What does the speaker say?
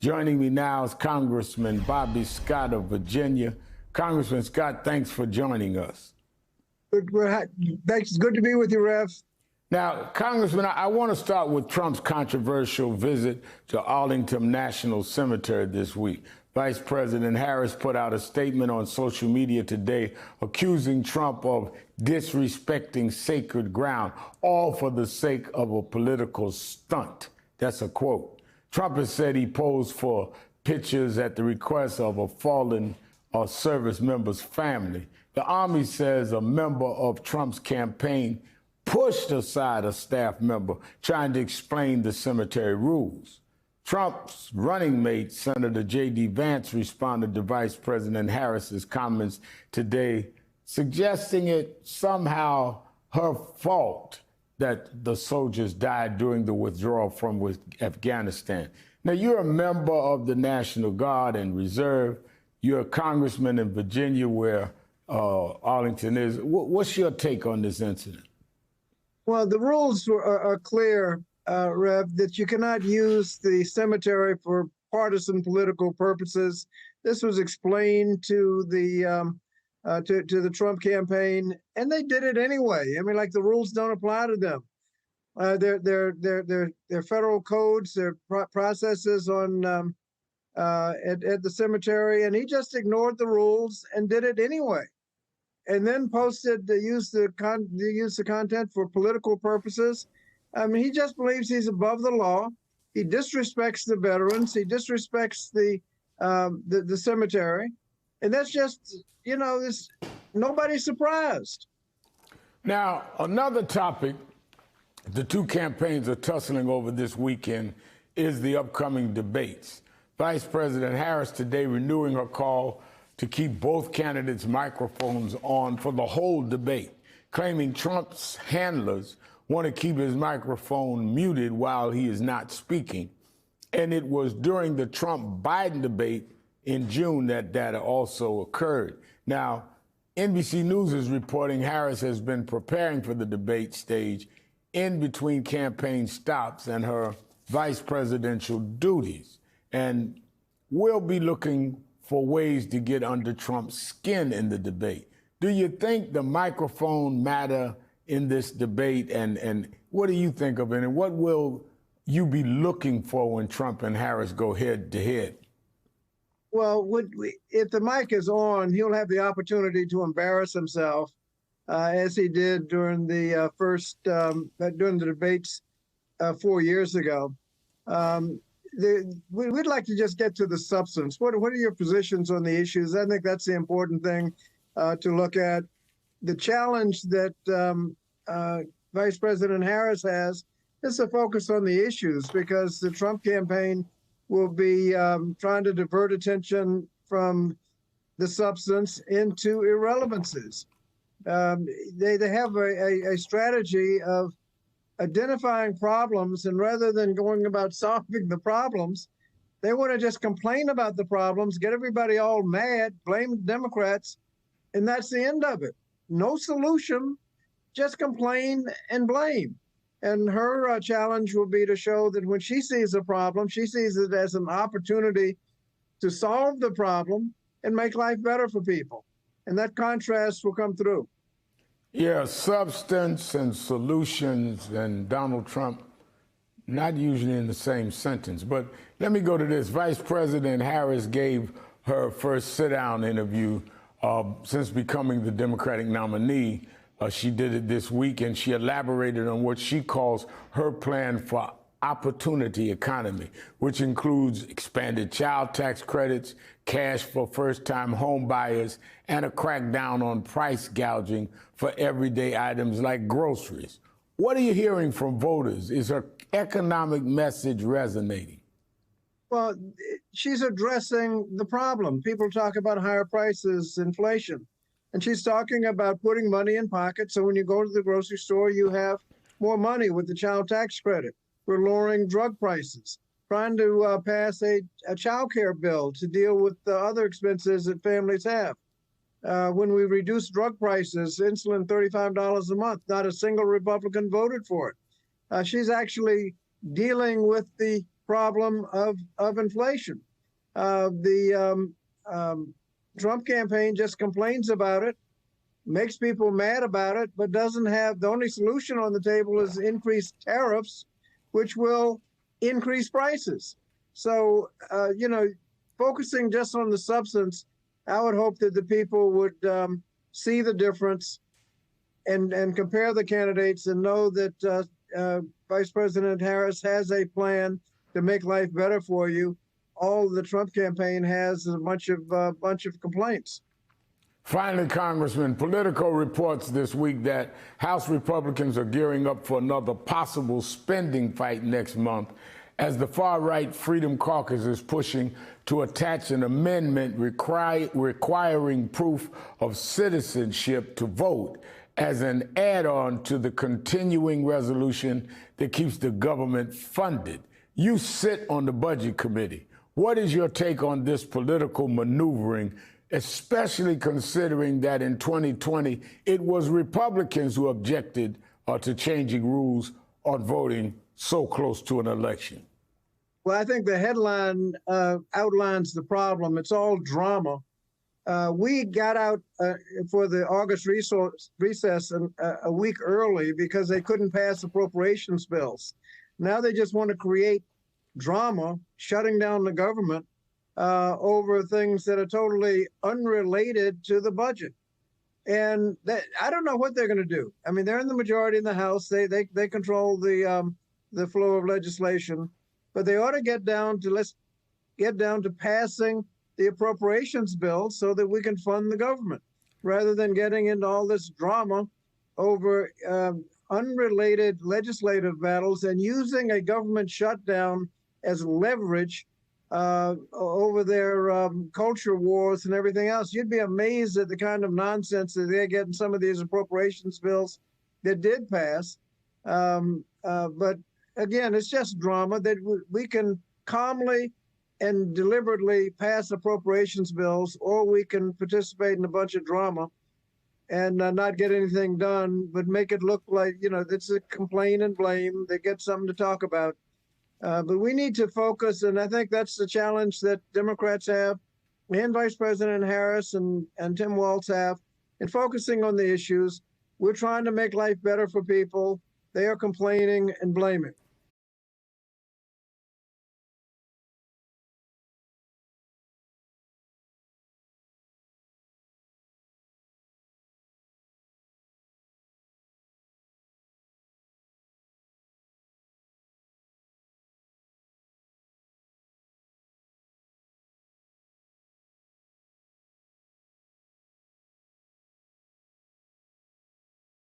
Joining me now is Congressman Bobby Scott of Virginia. Congressman Scott, thanks for joining us. Thanks. Good to be with you, Rev. Now, Congressman, I want to start with Trump's controversial visit to Arlington National Cemetery this week. Vice President Harris put out a statement on social media today accusing Trump of disrespecting sacred ground, all for the sake of a political stunt. That's a quote. Trump has said he posed for pictures at the request of a fallen service member's family. The Army says a member of Trump's campaign pushed aside a staff member trying to explain the cemetery rules. Trump's running mate, Senator J.D. Vance, responded to Vice President Harris's comments today, suggesting it somehow her fault that the soldiers died during the withdrawal from Afghanistan. Now, you're a member of the National Guard and Reserve. You're a congressman in Virginia, where Arlington is. What's your take on this incident? Well, the rules are clear, Rev, that you cannot use the cemetery for partisan political purposes. This was explained to the Trump campaign, and they did it anyway. I mean, like, the rules don't apply to them. Their federal codes, their processes on at the cemetery, and he just ignored the rules and did it anyway. And then posted to use the content for political purposes. I mean, he just believes he's above the law. He disrespects the veterans. He disrespects the cemetery, and that's just, you know, nobody's surprised. Now, another topic the two campaigns are tussling over this weekend is the upcoming debates. Vice President Harris today renewing her call to keep both candidates' microphones on for the whole debate, claiming Trump's handlers want to keep his microphone muted while he is not speaking. And it was during the Trump-Biden debate in June that also occurred. Now, NBC News is reporting Harris has been preparing for the debate stage in between campaign stops and her vice presidential duties, and will be looking for ways to get under Trump's skin in the debate. Do you think the microphone matter in this debate, and what do you think of it, and what will you be looking for when Trump and Harris go head to head? Well, if the mic is on, he'll have the opportunity to embarrass himself, as he did during the during the debates 4 years ago. We'd like to just get to the substance. What are your positions on the issues? I think that's the important thing to look at. The challenge that Vice President Harris has is to focus on the issues, because the Trump campaign will be trying to divert attention from the substance into irrelevances. They have a strategy of identifying problems, and rather than going about solving the problems, they want to just complain about the problems, get everybody all mad, blame Democrats, and that's the end of it. No solution, just complain and blame. And her challenge will be to show that when she sees a problem, she sees it as an opportunity to solve the problem and make life better for people. And that contrast will come through. Yeah, substance and solutions and Donald Trump, not usually in the same sentence. But let me go to this. Vice President Harris gave her first sit-down interview since becoming the Democratic nominee. She did it this week, and she elaborated on what she calls her plan for opportunity economy, which includes expanded child tax credits, cash for first-time home buyers, and a crackdown on price gouging for everyday items like groceries. What are you hearing from voters? Is her economic message resonating? Well, she's addressing the problem. People talk about higher prices, inflation, and she's talking about putting money in pockets. So when you go to the grocery store, you have more money with the child tax credit. We're lowering drug prices, trying to pass a child care bill to deal with the other expenses that families have. When we reduced drug prices, insulin $35 a month, not a single Republican voted for it. She's actually dealing with the problem of inflation. The Trump campaign just complains about it, makes people mad about it, but doesn't have, the only solution on the table is increased tariffs, which will increase prices. So, focusing just on the substance, I would hope that the people would see the difference and compare the candidates and know that Vice President Harris has a plan to make life better for you. All the Trump campaign has is a bunch of complaints. Finally, Congressman, Politico reports this week that House Republicans are gearing up for another possible spending fight next month as the far-right Freedom Caucus is pushing to attach an amendment requiring proof of citizenship to vote as an add-on to the continuing resolution that keeps the government funded. You sit on the Budget Committee. What is your take on this political maneuvering, especially considering that in 2020, it was Republicans who objected to changing rules on voting so close to an election? Well, I think the headline outlines the problem. It's all drama. We got out for the August recess a week early because they couldn't pass appropriations bills. Now they just want to create drama, shutting down the government over things that are totally unrelated to the budget. And I don't know what they're going to do. I mean, they're in the majority in the House. They control the flow of legislation, but they ought to let's get down to passing the appropriations bill so that we can fund the government, rather than getting into all this drama over unrelated legislative battles and using a government shutdown as leverage over their culture wars and everything else. You'd be amazed at the kind of nonsense that they get in some of these appropriations bills that did pass. But again, it's just drama that we can calmly and deliberately pass appropriations bills, or we can participate in a bunch of drama and not get anything done, but make it look like, it's a complain and blame. They get something to talk about. But we need to focus, and I think that's the challenge that Democrats have, and Vice President Harris and Tim Walz have, in focusing on the issues. We're trying to make life better for people. They are complaining and blaming.